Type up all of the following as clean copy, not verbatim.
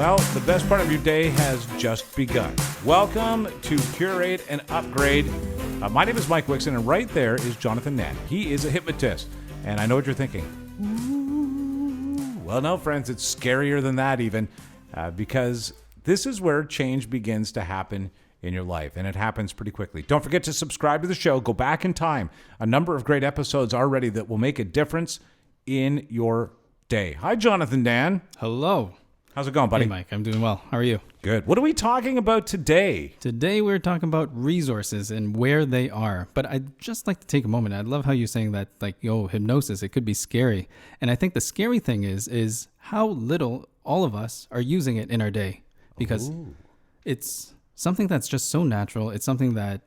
Well, the best part of your day has just begun. Welcome to Curate and Upgrade. My name is Mike Wixon, and right there is Jonathan Nan. He is a hypnotist, and I know what you're thinking. Ooh. Well, no, friends, it's scarier than that even, because this is where change begins to happen in your life, and it happens pretty quickly. Don't forget to subscribe to the show. Go back in time. A number of great episodes already that will make a difference in your day. Hi, Jonathan Dan. Hello. How's it going, buddy? Hey, Mike. I'm doing well. How are you? Good. What are we talking about today? Today, we're talking about resources and where they are. But I'd just like to take a moment. I love how you're saying that, hypnosis, it could be scary. And I think the scary thing is how little all of us are using it in our day. Because it's something that's just so natural. It's something that,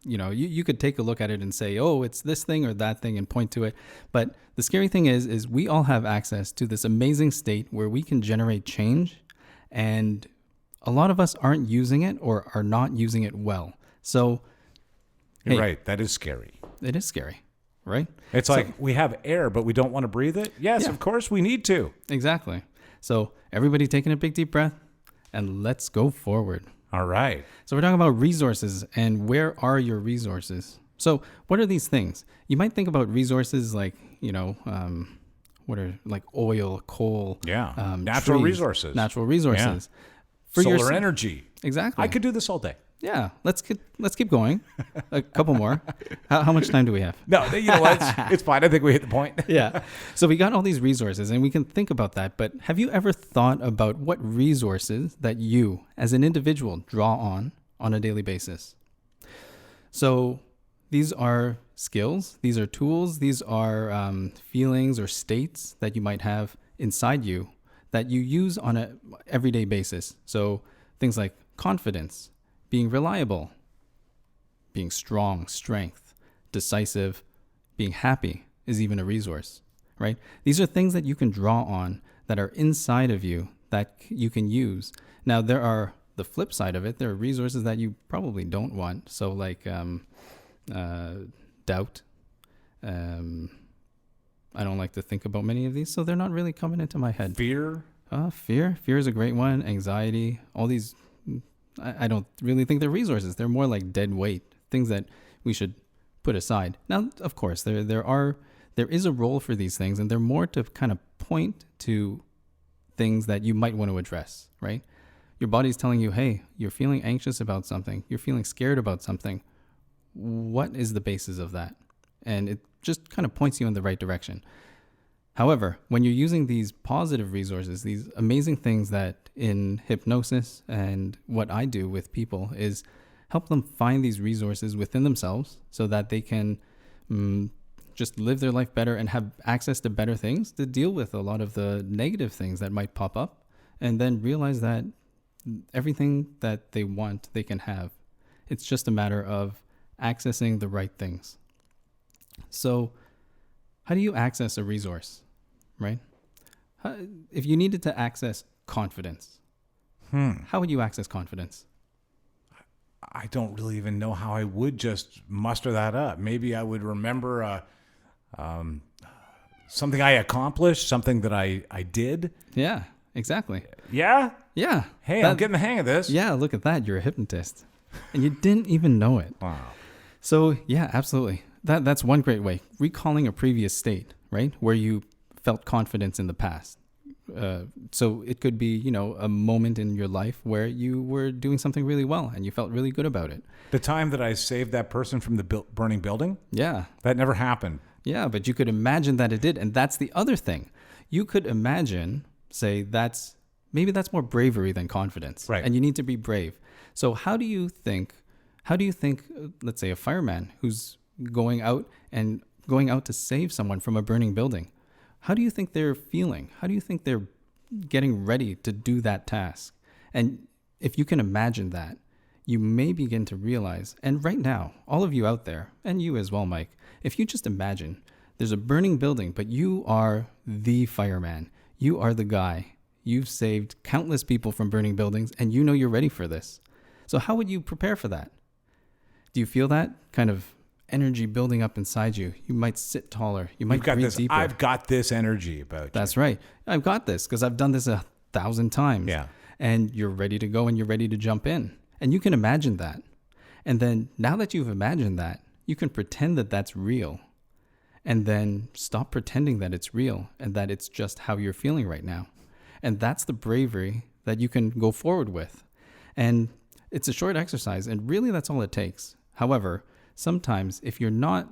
you could take a look at it and say, oh, it's this thing or that thing and point to it. But the scary thing is we all have access to this amazing state where we can generate change. And a lot of us aren't using it or are not using it well. So You're right. That is scary. It is scary, right? It's like we have air, but we don't want to breathe it. Yes, of course we need to. Exactly. So everybody taking a big deep breath and let's go forward. All right. So we're talking about resources and where are your resources? So what are these things? You might think about resources like, what are like oil, coal, natural trees, resources. Natural resources. Yeah. For solar energy. Exactly. I could do this all day. Yeah. Let's keep going. A couple more. How much time do we have? No, you know what? It's fine. I think we hit the point. Yeah. So we got all these resources and we can think about that. But have you ever thought about what resources that you as an individual draw on a daily basis? So these are skills. These are tools. These are feelings or states that you might have inside you that you use on an everyday basis. So things like confidence, being reliable, being strong, strength, decisive, being happy is even a resource, right? These are things that you can draw on that are inside of you that you can use. Now, there are the flip side of it. There are resources that you probably don't want. So like doubt. I don't like to think about many of these, so they're not really coming into my head. Fear? Fear is a great one. Anxiety, all these, I don't really think they're resources. They're more like dead weight, things that we should put aside. Now, of course, there is a role for these things, and they're more to kind of point to things that you might want to address, right? Your body's telling you, hey, you're feeling anxious about something. You're feeling scared about something. What is the basis of that? And it just kind of points you in the right direction. However, when you're using these positive resources, these amazing things that in hypnosis and what I do with people is help them find these resources within themselves so that they can just live their life better and have access to better things to deal with a lot of the negative things that might pop up, and then realize that everything that they want, they can have. It's just a matter of accessing the right things. So how do you access a resource, right? If you needed to access confidence, how would you access confidence? I don't really even know how I would just muster that up. Maybe I would remember something I accomplished, something that I did. Yeah, exactly. Yeah? Yeah. Hey, I'm getting the hang of this. Yeah, look at that. You're a hypnotist. And you didn't even know it. Wow. So, yeah, absolutely. That's one great way. Recalling a previous state, right? Where you felt confidence in the past. So it could be, a moment in your life where you were doing something really well and you felt really good about it. The time that I saved that person from the burning building? Yeah. That never happened. Yeah, but you could imagine that it did. And that's the other thing. You could imagine, say, maybe that's more bravery than confidence. Right. And you need to be brave. So how do you think, let's say, a fireman who's going out to save someone from a burning building, how do you think they're feeling? How do you think they're getting ready to do that task? And if you can imagine that, you may begin to realize, and right now, all of you out there, and you as well, Mike, if you just imagine there's a burning building, but you are the fireman, you are the guy, you've saved countless people from burning buildings, and you know you're ready for this. So how would you prepare for that? Do you feel that kind of energy building up inside you? You might sit taller. You might breathe deeper. I've got this energy about you. That's right. I've got this because I've done this 1,000 times. Yeah. and you're ready to go and you're ready to jump in. And you can imagine that. And then now that you've imagined that, you can pretend that that's real. And then stop pretending that it's real and that it's just how you're feeling right now. And that's the bravery that you can go forward with. And it's a short exercise, and really that's all it takes. However, sometimes if you're not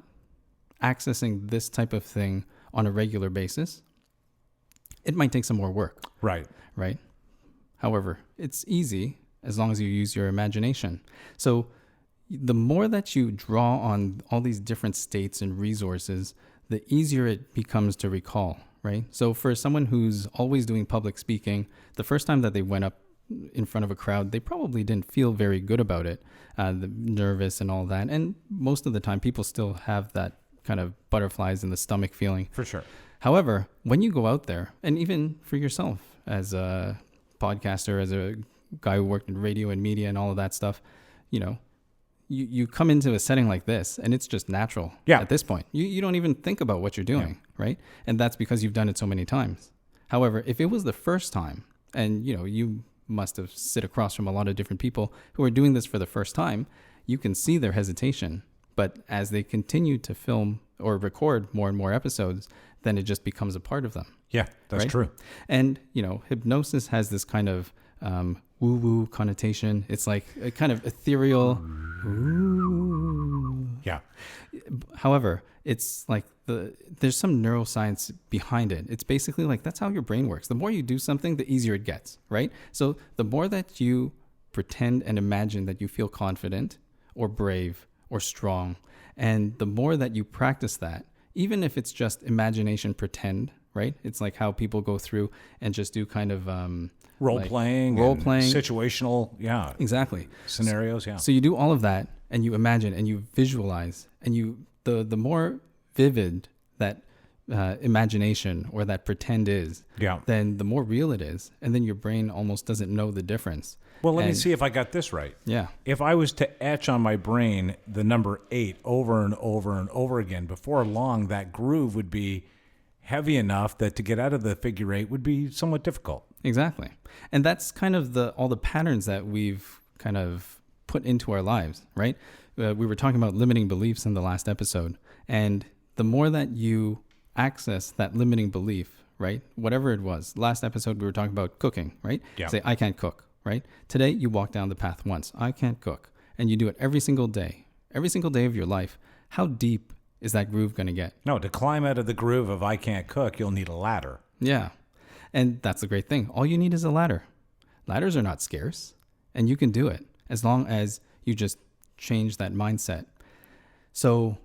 accessing this type of thing on a regular basis, it might take some more work. Right. However, it's easy as long as you use your imagination. So the more that you draw on all these different states and resources, the easier it becomes to recall, right? So for someone who's always doing public speaking, the first time that they went up in front of a crowd, they probably didn't feel very good about it, nervous and all that. And most of the time, people still have that kind of butterflies in the stomach feeling. For sure. However, when you go out there, and even for yourself as a podcaster, as a guy who worked in radio and media and all of that stuff, you come into a setting like this and it's just natural at this point. You don't even think about what you're doing, right? And that's because you've done it so many times. However, if it was the first time, and you must have sit across from a lot of different people who are doing this for the first time, you can see their hesitation. But as they continue to film or record more and more episodes, then it just becomes a part of them. Yeah, that's true. And, hypnosis has this kind of woo-woo connotation. It's like a kind of ethereal. Ooh. Yeah. However, it's like there's some neuroscience behind it. It's basically like that's how your brain works. The more you do something, the easier it gets, right? So the more that you pretend and imagine that you feel confident or brave or strong, and the more that you practice that, even if it's just imagination pretend, right? It's like how people go through and just do kind of role-playing, situational, exactly, scenarios, So you do all of that, and you imagine, and you visualize, and the more vivid that imagination or that pretend is, then the more real it is, and then your brain almost doesn't know the difference. Well, let me see if I got this right. Yeah. If I was to etch on my brain the number 8 over and over and over again, before long, that groove would be heavy enough that to get out of the figure 8 would be somewhat difficult. Exactly. And that's kind of all the patterns that we've kind of put into our lives, right? We were talking about limiting beliefs in the last episode. And the more that you access that limiting belief, right? Whatever it was. Last episode, we were talking about cooking, right? Yeah. Say, I can't cook, right? Today, you walk down the path once. I can't cook. And you do it every single day of your life. How deep is that groove going to get? No, to climb out of the groove of I can't cook, you'll need a ladder. Yeah. And that's the great thing. All you need is a ladder. Ladders are not scarce, and you can do it as long as you just change that mindset. So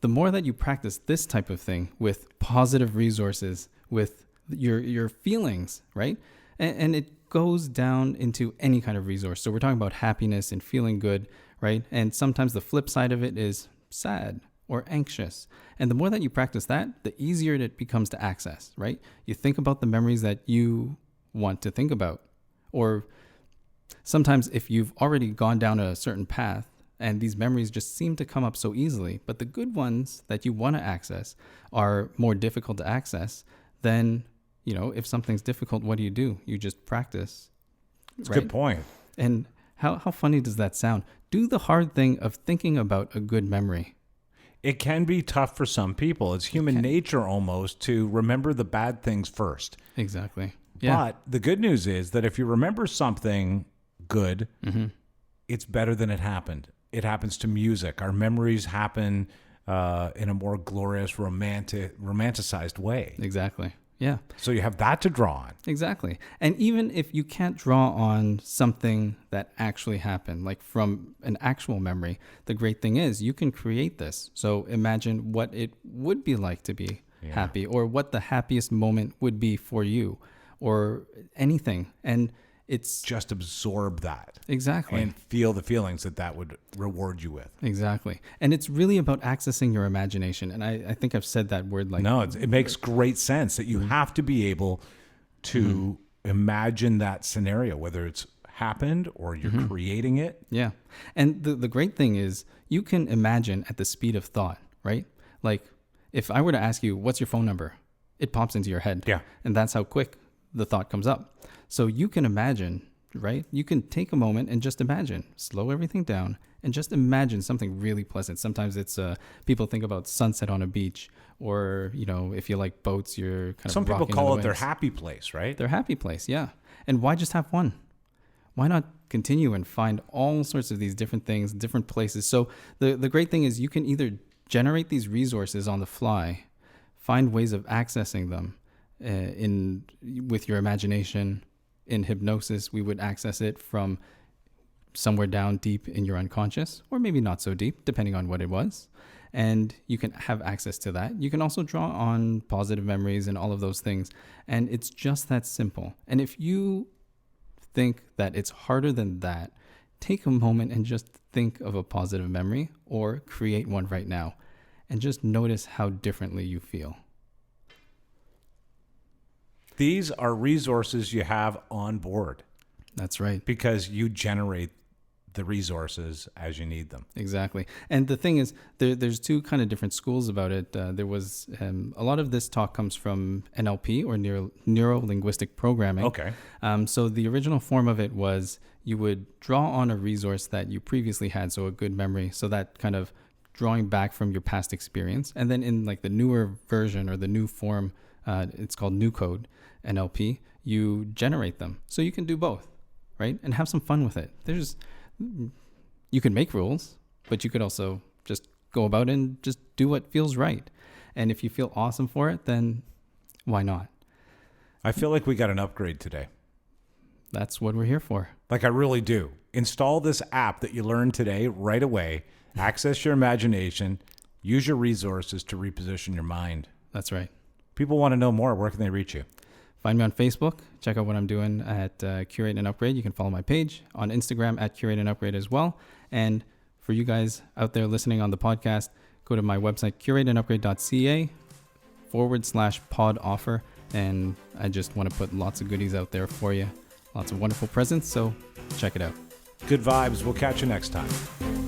the more that you practice this type of thing with positive resources, with your feelings, right? And it goes down into any kind of resource. So we're talking about happiness and feeling good, right? And sometimes the flip side of it is sad or anxious. And the more that you practice that, the easier it becomes to access, right? You think about the memories that you want to think about. Or sometimes if you've already gone down a certain path and these memories just seem to come up so easily, but the good ones that you want to access are more difficult to access, then, if something's difficult, what do? You just practice. That's a good point. And how funny does that sound? Do the hard thing of thinking about a good memory. It can be tough for some people. It's human nature almost to remember the bad things first. Exactly. Yeah. But the good news is that if you remember something good, it's better than it happened. It happens to music. Our memories happen in a more glorious, romanticized way. Exactly. Yeah. So you have that to draw on. Exactly. And even if you can't draw on something that actually happened, like from an actual memory, the great thing is you can create this. So imagine what it would be like to be happy, or what the happiest moment would be for you, or anything. And it's just absorb that. Exactly. And feel the feelings that would reward you with. Exactly. And it's really about accessing your imagination. And I think I've said that word like... No, it makes great sense that you have to be able to imagine that scenario, whether it's happened or you're creating it. Yeah. And the great thing is you can imagine at the speed of thought, right? Like if I were to ask you, what's your phone number? It pops into your head. Yeah. And that's how quick the thought comes up. So you can imagine, right? You can take a moment and just imagine, slow everything down and just imagine something really pleasant. Sometimes it's people think about sunset on a beach, or, you know, if you like boats, you're kind of Some people rocking call in it the their waves. happy place, right? Their happy place, yeah. And why just have one? Why not continue and find all sorts of these different things, different places? So the great thing is you can either generate these resources on the fly, find ways of accessing them with your imagination. In hypnosis, we would access it from somewhere down deep in your unconscious, or maybe not so deep, depending on what it was. And you can have access to that. You can also draw on positive memories and all of those things. And it's just that simple. And if you think that it's harder than that, take a moment and just think of a positive memory or create one right now and just notice how differently you feel. These are resources you have on board That's right. because you generate the resources as you need them. Exactly. And the thing is, there's two kind of different schools about it. There was a lot of this talk comes from NLP, or neuro-linguistic programming. Okay. So the original form of it was you would draw on a resource that you previously had, so a good memory, so that kind of drawing back from your past experience. And then in like the newer version or the new form, it's called New Code, NLP, you generate them. So you can do both, right? And have some fun with it. You can make rules, but you could also just go about and just do what feels right. And if you feel awesome for it, then why not? I feel like we got an upgrade today. That's what we're here for. Like I really do. Install this app that you learned today right away. Access your imagination. Use your resources to reposition your mind. That's right. People want to know more. Where can they reach you? Find me on Facebook. Check out what I'm doing at Curate and Upgrade. You can follow my page on Instagram at Curate and Upgrade as well. And for you guys out there listening on the podcast, go to my website, curateandupgrade.ca/pod offer. And I just want to put lots of goodies out there for you. Lots of wonderful presents. So check it out. Good vibes. We'll catch you next time.